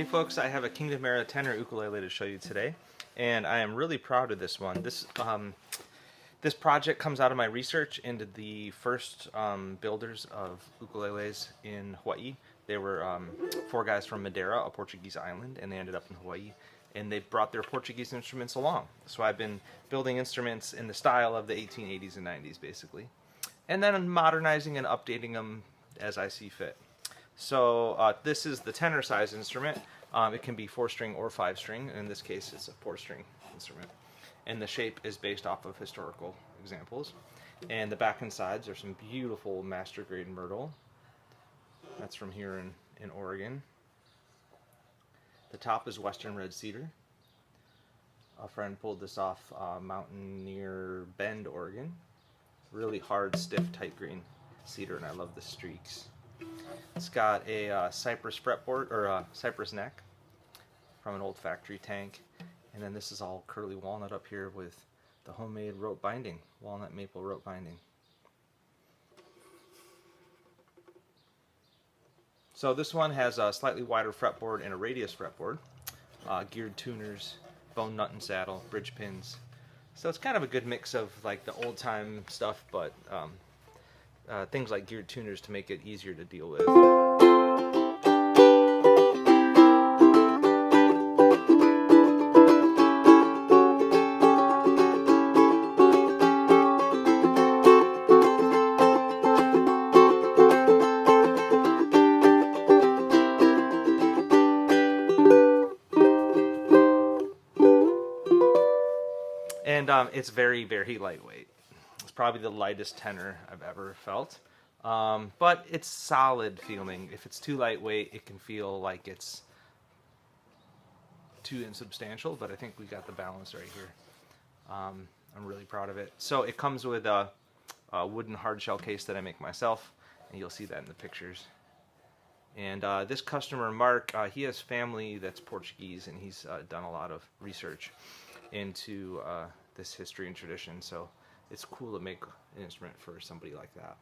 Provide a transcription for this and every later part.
morning, folks. I have a Kingdom Era tenor ukulele to show you today, and I am really proud of this one. This project comes out of my research into the first builders of ukuleles in Hawaii. They were 4 guys from Madeira, a Portuguese island, and they ended up in Hawaii, and they brought their Portuguese instruments along. So I've been building instruments in the style of the 1880s and 90s, basically, and then modernizing and updating them as I see fit. So this is the tenor size instrument. It can be 4-string or 5-string. In this case, it's a 4-string instrument. And the shape is based off of historical examples. And the back and sides are some beautiful master grade Myrtle. That's from here in Oregon. The top is Western red cedar. A friend pulled this off a mountain near Bend, Oregon. Really hard, stiff, tight grain cedar, and I love the streaks. It's got a cypress fretboard, or a cypress neck from an old factory tank, and then this is all curly walnut up here with the homemade rope binding, walnut maple rope binding. So this one has a slightly wider fretboard and a radius fretboard, geared tuners, bone nut and saddle, bridge pins. So it's kind of a good mix of like the old time stuff, but things like geared tuners to make it easier to deal with. And it's very, very lightweight. It's probably the lightest tenor I've ever felt. But it's solid feeling. If it's too lightweight, it can feel like it's too insubstantial, but I think we got the balance right here. I'm really proud of it. So it comes with a wooden hard shell case that I make myself, and you'll see that in the pictures. And this customer, Mark, he has family that's Portuguese, and he's done a lot of research into this history and tradition, so it's cool to make an instrument for somebody like that.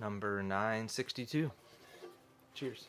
Number 962. Cheers.